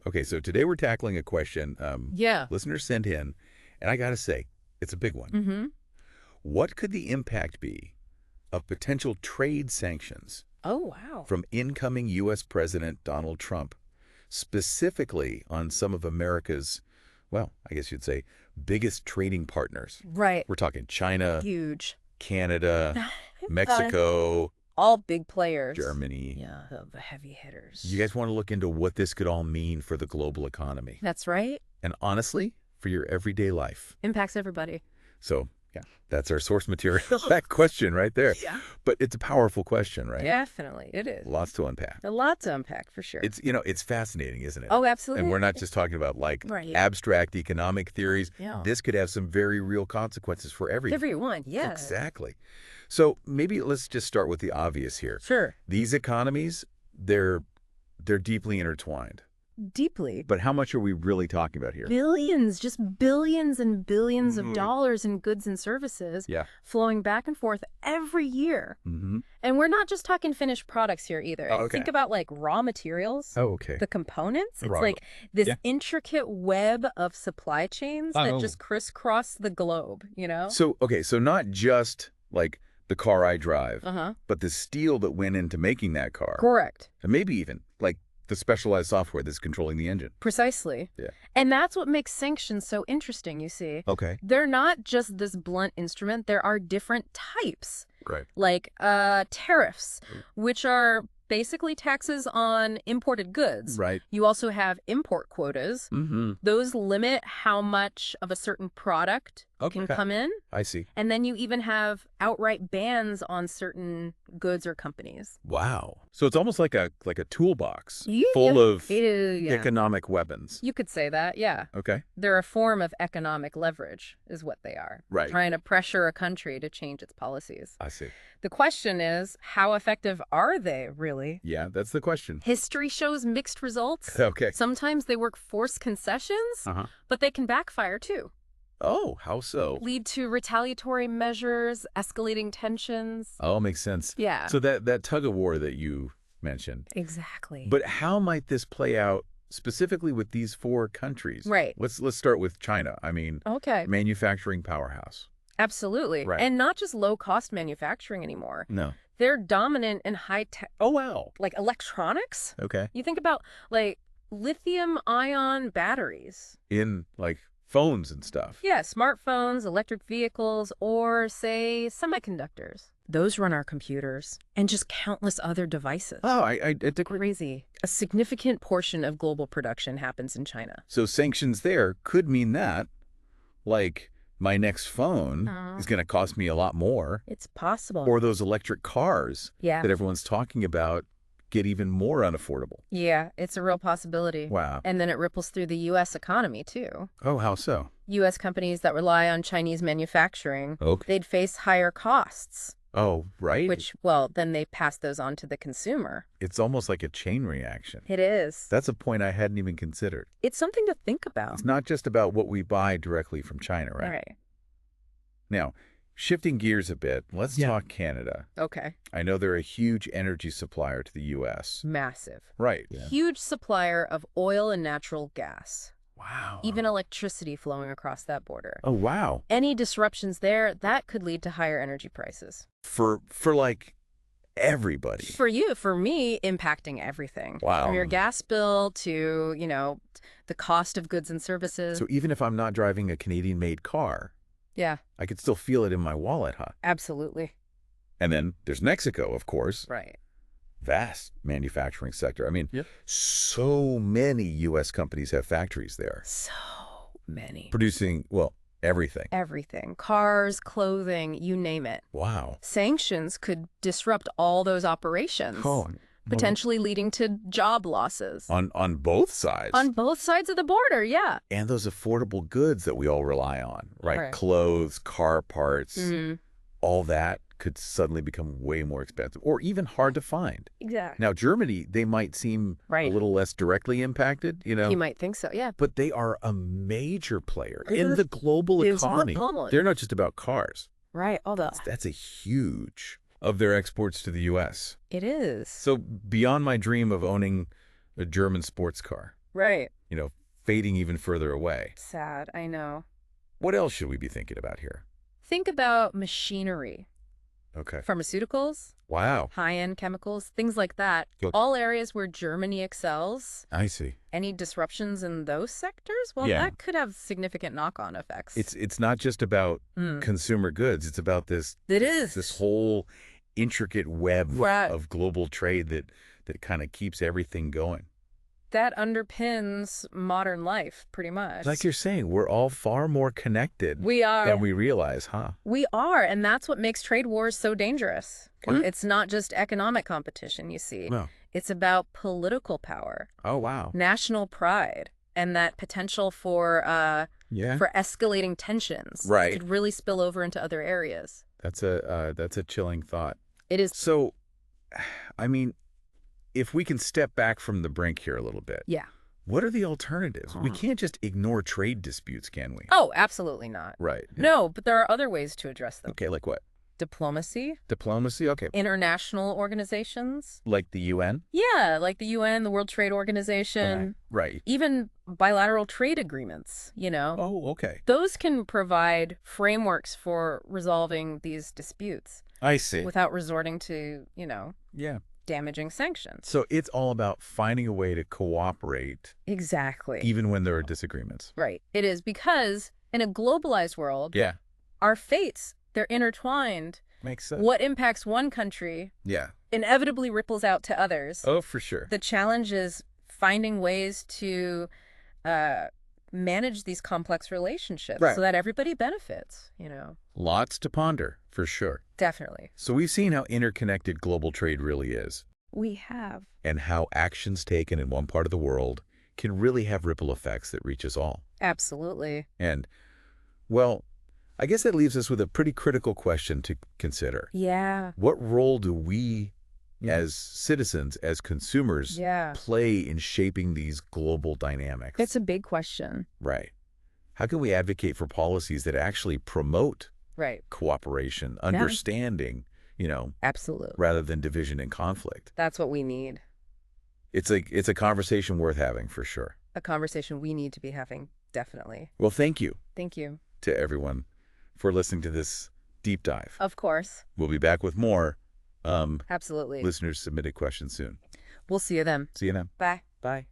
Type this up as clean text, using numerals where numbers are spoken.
Okay, so today we're tackling a question Yeah. listeners sent in, and I got to say, it's a big one. Mm-hmm. What could the impact be of potential trade sanctions Oh, wow. from incoming U.S. President Donald Trump, specifically on some of America's, well, I guess you'd say, biggest trading partners? Right. We're talking China, Huge. Canada, Mexico, All big players. Germany. Yeah, the heavy hitters. You guys want to look into what this could all mean for the global economy That's right. and, honestly, for your everyday life. Impacts everybody. So, yeah, that's our source material. That question right there. Yeah. But it's a powerful question, right? Definitely. It is. Lots to unpack. A lot to unpack, for sure. It's fascinating, isn't it? Oh, absolutely. And we're not just talking about Right. abstract economic theories. Yeah. This could have some very real consequences for everyone. Everyone, yeah. Exactly. So maybe let's just start with the obvious here. Sure. These economies, they're deeply intertwined. Deeply. But how much are we really talking about here? Billions, just billions and billions of dollars in goods and services Yeah. flowing back and forth every year. Mm-hmm. And we're not just talking finished products here either. Oh, okay. Think about like raw materials. Oh, okay. The components. It's Right. like this Yeah. intricate web of supply chains that Oh. just crisscross the globe, you know? So not just like the car I drive, Uh-huh. but the steel that went into making that car. Correct. And maybe even like the specialized software that's controlling the engine. Precisely. Yeah. And that's what makes sanctions so interesting, you see. Okay. They're not just this blunt instrument. There are different types, Right. like tariffs, which are basically taxes on imported goods. Right. You also have import quotas. Mm-hmm. Those limit how much of a certain product can Okay. come in. I see. And then you even have outright bans on certain goods or companies. Wow. So it's almost like a toolbox Yeah. full of Yeah. economic weapons. You could say that, yeah. Okay. They're a form of economic leverage, is what they are. Right. Trying to pressure a country to change its policies. I see. The question is, how effective are they, really? Yeah, that's the question. History shows mixed results. Okay. Sometimes they work forced concessions, Uh-huh. but they can backfire too. Oh, how so? Lead to retaliatory measures, escalating tensions. Oh, makes sense. Yeah. So that tug of war that you mentioned. Exactly. But how might this play out specifically with these four countries? Right. Let's start with China. I mean, Okay. manufacturing powerhouse. Absolutely. Right. And not just low-cost manufacturing anymore. No. They're dominant in high-tech, Oh, wow. like electronics. Okay. You think about, like, lithium-ion batteries. In like phones and stuff. Yeah, smartphones, electric vehicles, or, say, semiconductors. Those run our computers and just countless other devices. Oh, I did. Crazy. A significant portion of global production happens in China. So sanctions there could mean that, like, my next phone is going to cost me a lot more, It's possible. or those electric cars Yeah. that everyone's talking about get even more unaffordable. Yeah, it's a real possibility. Wow. And then it ripples through the U.S. economy, too. Oh, how so? U.S. companies that rely on Chinese manufacturing, Okay. they'd face higher costs, Oh, right. which, well, then they pass those on to the consumer. It's almost like a chain reaction. It is. That's a point I hadn't even considered. It's something to think about. It's not just about what we buy directly from China, right? Right. Now, shifting gears a bit, let's Yeah. talk Canada. Okay. I know they're a huge energy supplier to the U.S. Massive. Right. Huge supplier of oil and natural gas. Wow. Even electricity flowing across that border. Oh, wow. Any disruptions there, that could lead to higher energy prices. For like everybody. For you, for me, impacting everything. Wow. From your gas bill to, the cost of goods and services. So even if I'm not driving a Canadian-made car, Yeah, I could still feel it in my wallet, huh? absolutely. And then there's Mexico, of course. Right. Vast manufacturing sector. I mean, Yep. so many U.S. companies have factories there So many. producing, well, everything. Everything. Cars, clothing, you name it. Wow. Sanctions could disrupt all those operations, potentially leading to job losses. On both sides. On both sides of the border, yeah. And those affordable goods that we all rely on, right? Right. Clothes, car parts, Mhm. all that could suddenly become way more expensive or even hard to find. Exactly. Now, Germany, they might seem Right. a little less directly impacted, You might think so, yeah. but they are a major player in They're the global the economy. global- They're not just about cars. Right, although That's a huge of their exports to the U.S. it is. So beyond my dream of owning a German sports car, Right. you know, fading even further away. Sad, I know. What else should we be thinking about here? Think about machinery, Okay. pharmaceuticals, Wow. high-end chemicals, things like that. Good. All areas where Germany excels. I see. Any disruptions in those sectors? Well, Yeah. that could have significant knock-on effects. It's not just about consumer goods. It's about this It is. this whole intricate web Right. of global trade that kind of keeps everything going. That underpins modern life, pretty much. Like you're saying, we're all far more connected We are. than we realize, huh? We are, and that's what makes trade wars so dangerous. It's not just economic competition, you see. No. It's about political power, Oh, wow. national pride, and that potential for Yeah. escalating tensions. Right. It could really spill over into other areas. That's a chilling thought. It is. So, I mean, if we can step back from the brink here a little bit, Yeah. what are the alternatives? We can't just ignore trade disputes, can we? Oh, absolutely not. Right. Yeah. No, but there are other ways to address them. Okay, like what? Diplomacy, Diplomacy? Okay. international organizations. Like the UN? Yeah, like the UN, the World Trade Organization, Right. even bilateral trade agreements, you know. Oh, okay. Those can provide frameworks for resolving these disputes I see. without resorting to, Yeah. damaging sanctions. So it's all about finding a way to cooperate Exactly. even when there are disagreements. Right. It is because in a globalized world, Yeah. our fates, they're intertwined. Makes sense. What impacts one country Yeah. inevitably ripples out to others. Oh, for sure. The challenge is finding ways to manage these complex relationships Right. so that everybody benefits, Lots to ponder, for sure. Definitely. So we've seen how interconnected global trade really is, We have. and how actions taken in one part of the world can really have ripple effects that reach us all. Absolutely. And, well, I guess that leaves us with a pretty critical question to consider. Yeah. What role do we, as citizens, as consumers, Yeah. play in shaping these global dynamics? It's a big question. Right. How can we advocate for policies that actually promote Right. cooperation, understanding, Absolutely. rather than division and conflict? That's what we need. It's a conversation worth having, for sure. A conversation we need to be having. Definitely. Well, thank you Thank you. to everyone for listening to this deep dive. Of course. We'll be back with more Absolutely. listeners submitted questions soon. We'll see you then. See you then. Bye. Bye.